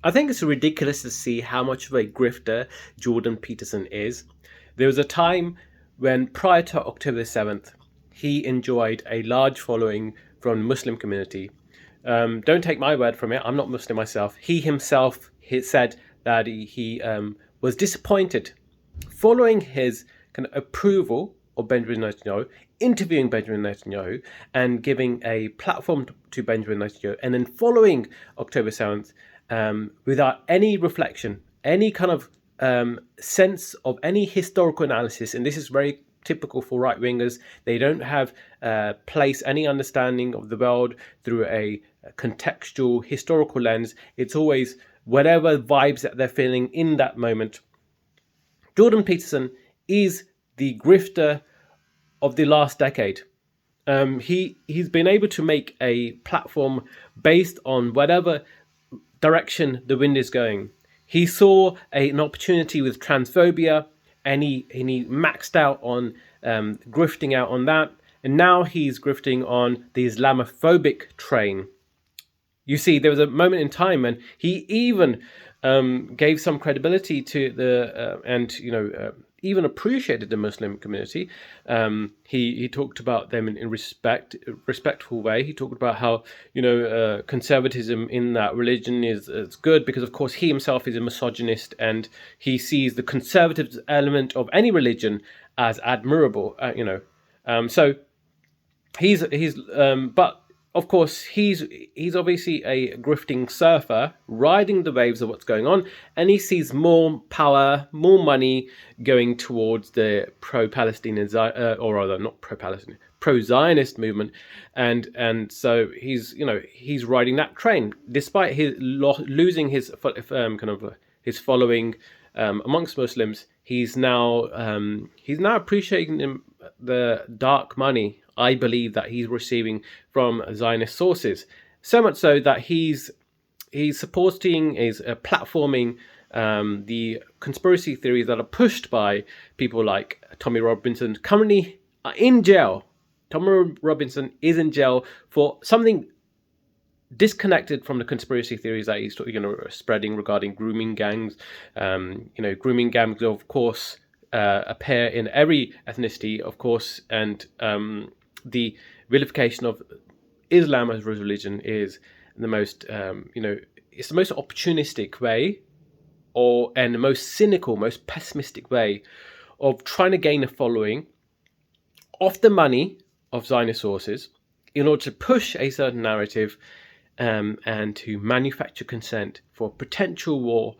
I think it's ridiculous to see how much of a grifter Jordan Peterson is. There was a time when, prior to October 7th, he enjoyed a large following from the Muslim community. Don't take my word from it. I'm not Muslim myself. He himself said that he was disappointed following his kind of approval of Benjamin Netanyahu, interviewing Benjamin Netanyahu and giving a platform to Benjamin Netanyahu, and then following October 7th, without any reflection, any kind of sense of any historical analysis. And this is very typical for right wingers. They don't have place any understanding of the world through a contextual historical lens. It's always whatever vibes that they're feeling in that moment. Jordan Peterson is the grifter of the last decade. He's been able to make a platform based on whatever direction the wind is going. He saw an opportunity with transphobia, and he maxed out on grifting out on that, and now he's grifting on the Islamophobic train. You see, there was a moment in time when he even gave some credibility to the even appreciated the Muslim community. He talked about them in respectful way. He talked about how conservatism in that religion is good, because of course he himself is a misogynist, and he sees the conservative element of any religion as admirable. So he's but of course, he's obviously a grifting surfer, riding the waves of what's going on, and he sees more power, more money going towards the pro-Palestinian, or rather not pro-Palestinian, pro-Zionist movement, and so he's riding that train despite his losing his his following amongst Muslims. He's now appreciating the dark money, I believe, that he's receiving from Zionist sources. So much so that he's supporting, is platforming the conspiracy theories that are pushed by people like Tommy Robinson, currently in jail. Tommy Robinson is in jail for something disconnected from the conspiracy theories that he's spreading regarding grooming gangs. Grooming gangs, of course, appear in every ethnicity, of course, and the vilification of Islam as religion is the most, it's the most opportunistic way, and the most cynical, most pessimistic way of trying to gain a following off the money of Zionist sources in order to push a certain narrative, and to manufacture consent for potential war.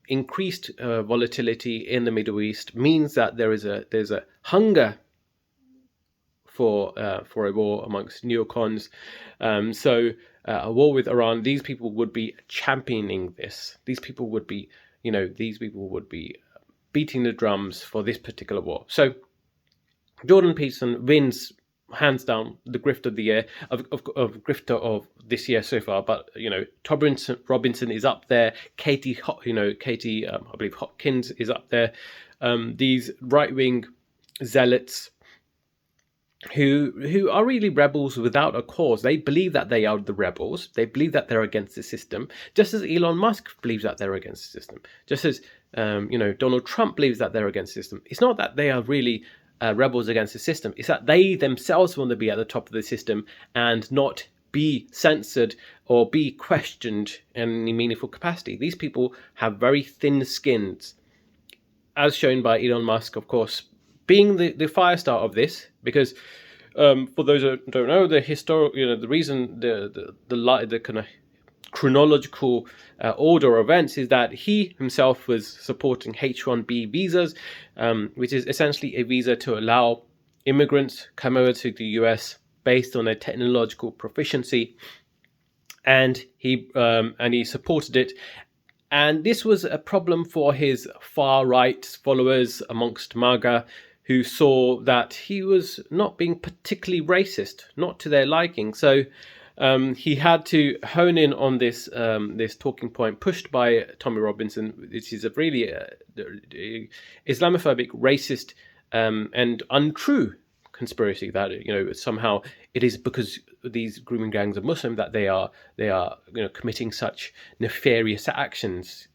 Increased volatility in the Middle East means that there's a hunger for a war amongst neocons. So a war with Iran, these people would be championing this. These people would be beating the drums for this particular war. So Jordan Peterson wins hands down the grift of the year, of grifter of this year so far. But Tom Robinson is up there. Katie, I believe Hopkins is up there. These right wing zealots who are really rebels without a cause. They believe that they are the rebels. They believe that they're against the system, just as Elon Musk believes that they're against the system. Just as Donald Trump believes that they're against the system. It's not that they are really rebels against the system. It's that they themselves want to be at the top of the system and not be censored or be questioned in any meaningful capacity. These people have very thin skins, as shown by Elon Musk, of course, being the fire start of this. Because for those who don't know, the the reason, the kind of chronological order of events is that he himself was supporting H-1B visas, which is essentially a visa to allow immigrants come over to the US based on their technological proficiency, and he supported it. And this was a problem for his far right followers amongst MAGA, who saw that he was not being particularly racist, not to their liking. So he had to hone in on this talking point pushed by Tommy Robinson, which is a really Islamophobic, racist, and untrue conspiracy that somehow it is because these grooming gangs are Muslim that they are committing such nefarious actions.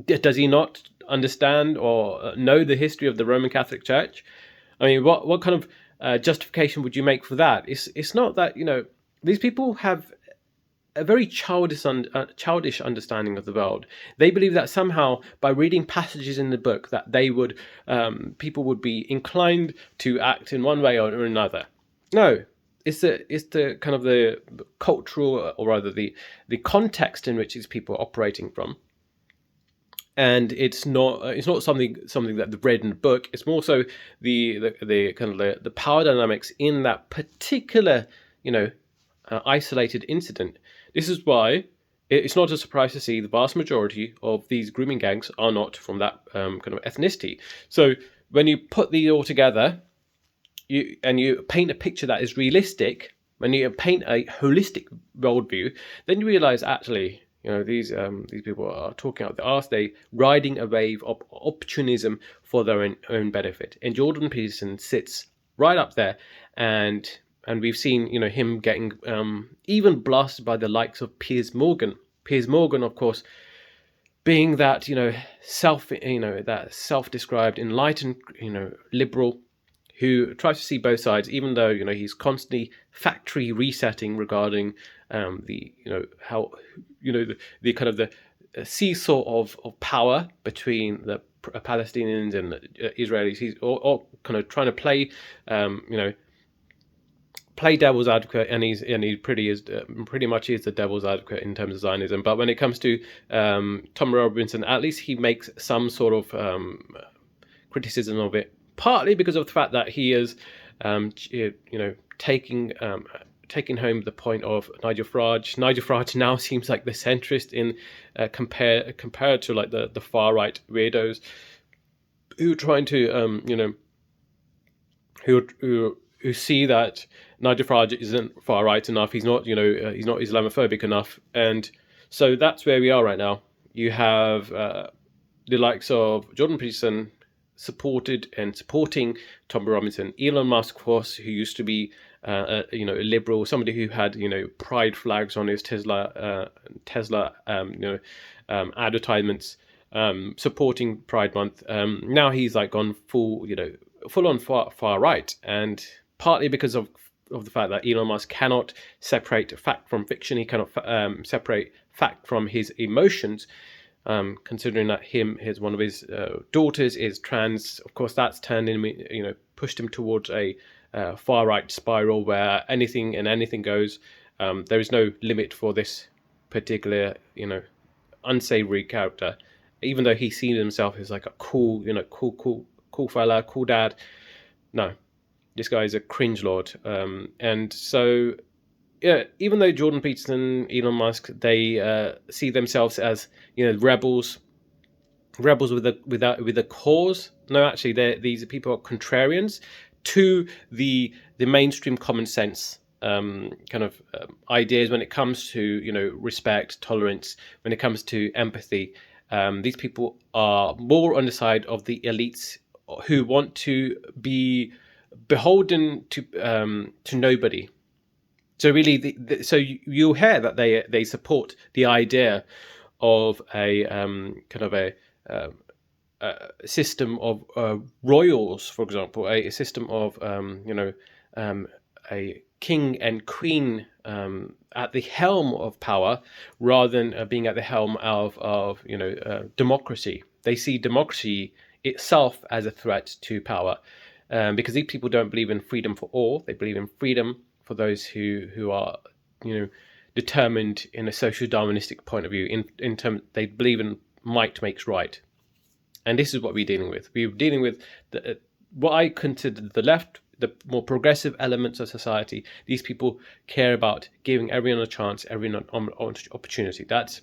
Does he not understand or know the history of the Roman Catholic Church? I mean, what kind of justification would you make for that? It's not that these people have a very childish understanding of the world. They believe that somehow by reading passages in the book that they would people would be inclined to act in one way or another. No, it's the kind of the cultural, or rather the context in which these people are operating from. And it's not something that they've read in the book. It's more so the kind of the power dynamics in that particular isolated incident. This is why it's not a surprise to see the vast majority of these grooming gangs are not from that kind of ethnicity. So when you put these all together, you paint a picture that is realistic, when you paint a holistic worldview, then you realize actually these people are talking out the arse. They riding a wave of opportunism for their own benefit. And Jordan Peterson sits right up there, and we've seen him getting even blasted by the likes of Piers Morgan. Piers Morgan, of course, being that that self-described enlightened liberal who tries to see both sides, even though he's constantly factory resetting regarding the kind of the seesaw of power between the Palestinians and the Israelis. He's all kind of trying to play play devil's advocate, and he pretty much is the devil's advocate in terms of Zionism. But when it comes to Tom Robinson, at least he makes some sort of criticism of it, partly because of the fact that he is taking home the point of Nigel Farage. Nigel Farage now seems like the centrist in compared to like the far right weirdos who are trying to who see that Nigel Farage isn't far right enough. He's not he's not Islamophobic enough, and so that's where we are right now. You have the likes of Jordan Peterson supporting Tom Robinson, Elon Musk, of course, who used to be a liberal, somebody who had pride flags on his Tesla advertisements, supporting Pride Month. Now he's like gone full on far right, and partly because of the fact that Elon Musk cannot separate fact from fiction. He cannot separate fact from his emotions. Considering that one of his daughters is trans, of course that's turned him, pushed him towards a far right spiral where anything goes. There is no limit for this particular unsavory character, even though he sees himself as like a cool fella, cool dad. No, this guy is a cringe lord, and so. Yeah, even though Jordan Peterson, Elon Musk, they see themselves as rebels with a cause. No, actually, these people are contrarians to the mainstream common sense ideas when it comes to respect, tolerance, when it comes to empathy. These people are more on the side of the elites who want to be beholden to nobody. So really, so you'll hear that they support the idea of a kind of a system of royals, for example, a system of a king and queen at the helm of power, rather than being at the helm of democracy. They see democracy itself as a threat to power, because these people don't believe in freedom for all. They believe in freedom for those who are determined in a social Darwinistic point of view. In terms, they believe in might makes right, and this is what we're dealing with. We're dealing with what I consider the left, the more progressive elements of society. These people care about giving everyone a chance, everyone an opportunity. That's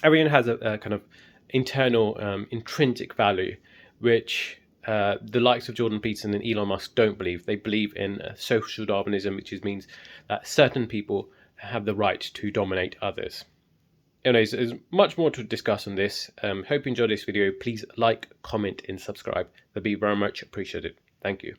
everyone has a kind of internal intrinsic value, which the likes of Jordan Peterson and Elon Musk don't believe. They believe in social Darwinism, which means that certain people have the right to dominate others. Anyways, there's much more to discuss on this. Hope you enjoyed this video. Please like, comment, and subscribe. That'd be very much appreciated. Thank you.